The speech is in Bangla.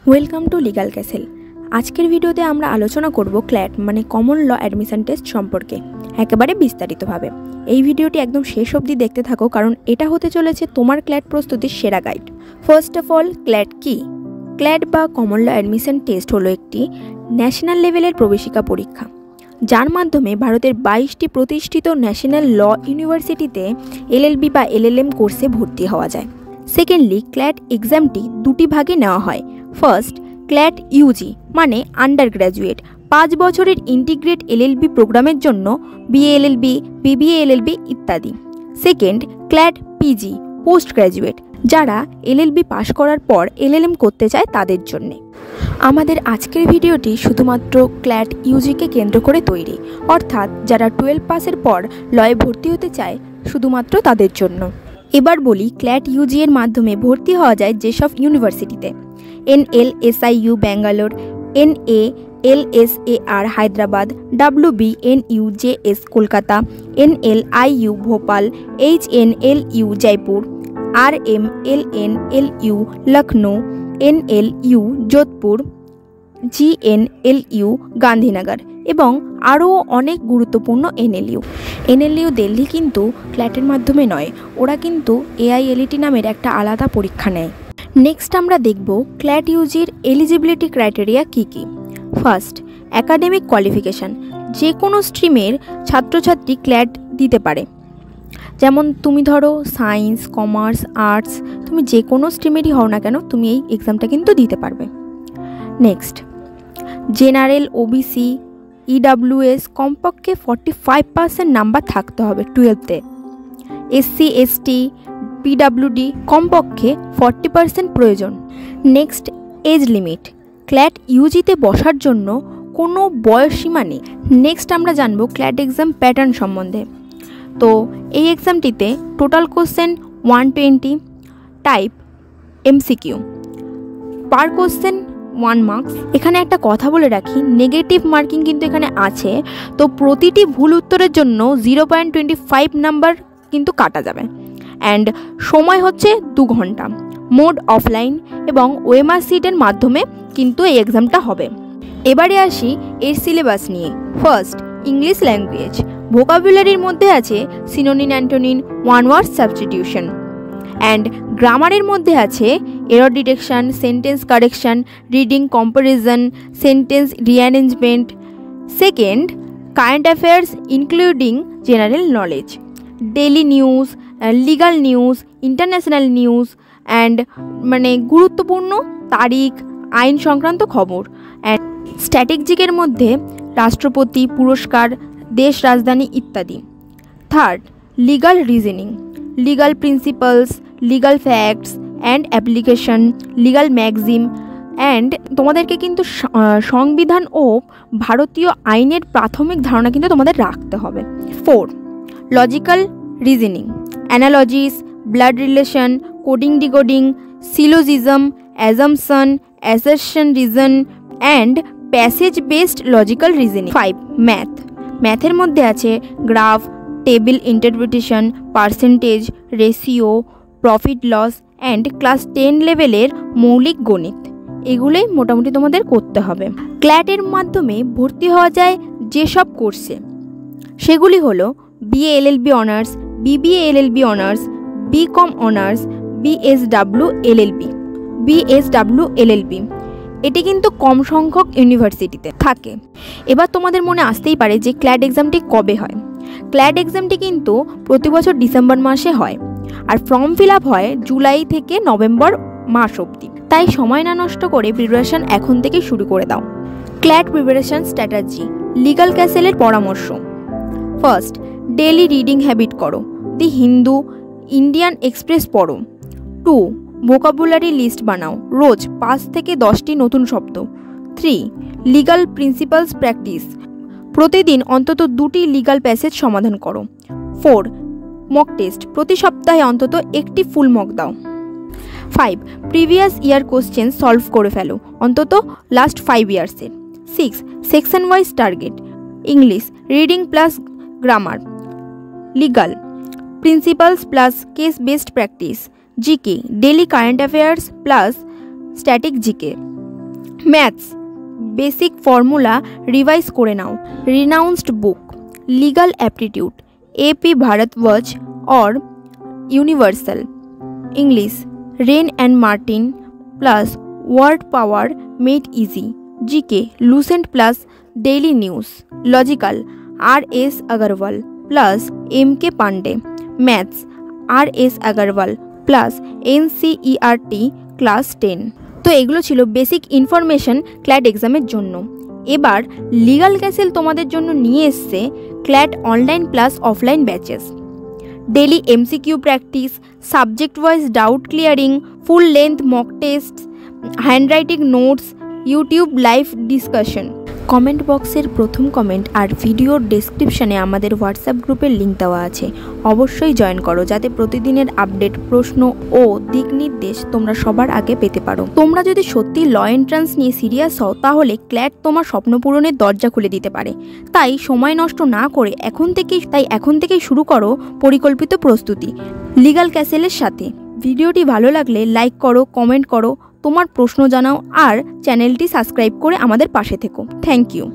Welcome to legal castle. আজকের ভিডিওতে আমরা আলোচনা করব ক্ল্যাট মানে কমন ল অ্যাডমিশন টেস্ট সম্পর্কে একেবারে বিস্তারিতভাবে। এই ভিডিওটি একদম শেষ অবধি দেখতে থাকো, কারণ এটা হতে চলেছে তোমার ক্ল্যাট প্রস্তুতির সেরা guide. First of all, CLAT কি? ক্ল্যাট বা কমন ল অ্যাডমিশন টেস্ট হলো একটি ন্যাশনাল লেভেলের প্রবেশিকা পরীক্ষা, যার মাধ্যমে ভারতের 22টি প্রতিষ্ঠিত ন্যাশনাল ল ইউনিভার্সিটিতে এলএলবি বা এলএলএম কোর্সে ভর্তি হওয়া যায়। সেকেন্ডলি, ক্ল্যাট এক্সামটি দুটি ভাগে নেওয়া হয়। ফার্স্ট, ক্ল্যাট ইউজি মানে আন্ডার গ্র্যাজুয়েট, 5 বছরের ইন্টিগ্রেট এলএলবি প্রোগ্রামের জন্য বিএ এলএলবি, বিবিএ এলএলবি ইত্যাদি। Second, CLAT PG post graduate, যারা এলএলবি পাশ করার পর এলএলএম করতে চায় তাদের জন্যে। আমাদের আজকের ভিডিওটি শুধুমাত্র ক্ল্যাট ইউজিকে কেন্দ্র করে তৈরি, অর্থাৎ যারা 12 পাসের পর লয়ে ভর্তি হতে চায় শুধুমাত্র তাদের জন্য। এবার বলি ক্ল্যাট ইউজি এর মাধ্যমে ভর্তি হওয়া যায় যেসব ইউনিভার্সিটিতে: NLSIU Bangalore, NALSAR Hyderabad, WBNUJS Kolkata, NLIU Bhopal, HNLU Jaipur, RMLNLU Lucknow, NLU Jodhpur, GNLU Gandhinagar এবং আরও অনেক গুরুত্বপূর্ণ NLU দিল্লি কিন্তু ক্ল্যাটের মাধ্যমে নয়, ওরা কিন্তু AILET নামের একটা আলাদা পরীক্ষা নেয়। নেক্সট আমরা দেখব ক্ল্যাট ইউজির এলিজিবিলিটি ক্রাইটেরিয়া কী কী। First, academic qualification. যে কোনো স্ট্রিমের ছাত্রছাত্রী ক্ল্যাট দিতে পারে, যেমন তুমি ধরো সায়েন্স, কমার্স, আর্টস, তুমি যে কোনো স্ট্রিমেরই হও না কেন তুমি এই এক্সামটা কিন্তু দিতে পারবে। নেক্সট, জেনারেল, ওবিসি, EWS কমপক্ষে 45% নাম্বার থাকতে হবে 12তে। SC ST PWD কমপক্ষে 40% প্রয়োজন। Next, age limit. ক্ল্যাট ইউজিতে বসার জন্য কোনো বয়স সীমা নেই। নেক্সট আমরা জানবো ক্ল্যাট এক্সাম প্যাটার্ন সম্বন্ধে। তো এই এক্সামটিতে টোটাল কোশ্চেন 120, টাইপ MCQ, পার কোশ্চেন 1 মার্কস। এখানে একটা কথা বলে রাখি, নেগেটিভ মার্কিং কিন্তু এখানে আছে, তো প্রতিটি ভুল উত্তরের জন্য 0.25 নাম্বার কিন্তু কাটা যাবে। অ্যান্ড সময় হচ্ছে 2 ঘন্টা। মোড অফলাইন এবং ওএমআর সিটের মাধ্যমে কিন্তু এই এক্সামটা হবে। এবারে আসি এর সিলেবাস নিয়ে। First, English language. ভোকাবুলারির মধ্যে আছে synonym, antonym, one word substitution. And গ্রামারের মধ্যে আছে error detection, sentence correction, reading comparison, sentence rearrangement. Second, current affairs including general knowledge, daily news, legal news, international news and মানে গুরুত্বপূর্ণ তারিখ, আইন সংক্রান্ত খবর। অ্যান্ড স্ট্র্যাটেজিকের মধ্যে রাষ্ট্রপতি, পুরস্কার, দেশ রাজধানী ইত্যাদি। Third, legal reasoning, legal principles, legal facts and application, legal maxim. And তোমাদেরকে কিন্তু সংবিধান ও ভারতীয় আইনের প্রাথমিক ধারণা কিন্তু তোমাদের রাখতে হবে। Fourth, logical reasoning, analogies, blood relation, coding decoding, syllogism, assumption, assertion reason and passage based logical reasoning. 5, math. ম্যাথের মধ্যে আছে graph, table interpretation, percentage, ratio, profit loss and class 10 লেভেলের মৌলিক গণিত। এগুলোই মোটামুটি তোমাদের করতে হবে। ক্ল্যাটের মাধ্যমে ভর্তি হওয়া যায় যেসব কোর্সে, সেগুলি হলো BA LLB honours, BBA LLB honours, BCom honours, BSW LLB। এটি কিন্তু কম সংখ্যক ইউনিভার্সিটিতে থাকে। এবার তোমাদের মনে আসতেই পারে যে ক্ল্যাট এক্সামটি কবে হয়। ক্ল্যাট এক্সামটি কিন্তু প্রতি বছর ডিসেম্বর মাসে হয়, আর ফর্ম ফিল আপ হয় জুলাই থেকে নভেম্বর মাস অবধি। তাই সময় না নষ্ট করে প্রিপারেশন এখন থেকে শুরু করে দাও। ক্ল্যাট প্রিপারেশন স্ট্র্যাটেজি, লিগাল ক্যাসেলের পরামর্শ। ফার্স্ট, ডেইলি রিডিং হ্যাবিট করো। দি হিন্দু, ইন্ডিয়ান এক্সপ্রেস পড়ো। 2, ভোকাবুলারি লিস্ট বানাও, রোজ 5 থেকে 10টি নতুন শব্দ। 3, লিগাল প্রিন্সিপালস প্র্যাকটিস, প্রতিদিন অন্তত 2টি লিগাল প্যাসেজ সমাধান করো। 4, মক টেস্ট, প্রতি সপ্তাহে অন্তত একটি ফুল মক দাও। 5, প্রিভিয়াস ইয়ার কোশ্চেন সলভ করে ফেলো, অন্তত লাস্ট 5 ইয়ার্সের। 6, section wise target, English reading plus grammar, legal principles plus case based practice, GK daily current affairs plus static GK. Maths basic formula revise করে নাও। Renounced book, legal aptitude, AP ভারতবর্ষ or universal. English Wren and Martin plus word power made easy. GK Lucent plus daily news. Logical আর.এস. अग्रवाल प्लस एम.के. पांडे। मैथ्स আর.এস. Agarwal plus NCERT class 10। তো এগুলো ছিল বেসিক ইনফরমেশন ক্ল্যাট এক্সামের জন্য। এবার লিগাল ক্যাসেল তোমাদের জন্য নিয়ে এসছে CLAT online plus offline batches. Daily MCQ practice, subject wise doubt clearing, full length mock test, handwriting notes, YouTube live discussion. Comment বক্সের প্রথম কমেন্ট আর ভিডিওর ডেসক্রিপশানে আমাদের হোয়াটসঅ্যাপ গ্রুপের লিঙ্ক দেওয়া আছে, অবশ্যই জয়েন করো যাতে প্রতিদিনের আপডেট, প্রশ্ন ও দিক নির্দেশ তোমরা সবার আগে পেতে পারো। তোমরা যদি সত্যি ল এন্ট্রান্স নিয়ে সিরিয়াস হও তাহলে ক্ল্যাট তোমার স্বপ্ন পূরণের দরজা খুলে দিতে পারে। তাই সময় নষ্ট না করে এখন থেকেই শুরু করো পরিকল্পিত প্রস্তুতি লিগাল ক্যাসেলের সাথে। ভিডিওটি ভালো লাগলে লাইক করো, কমেন্ট করো, তোমার প্রশ্ন জানাও আর চ্যানেলটি সাবস্ক্রাইব করে আমাদের পাশে থেকো। Thank you.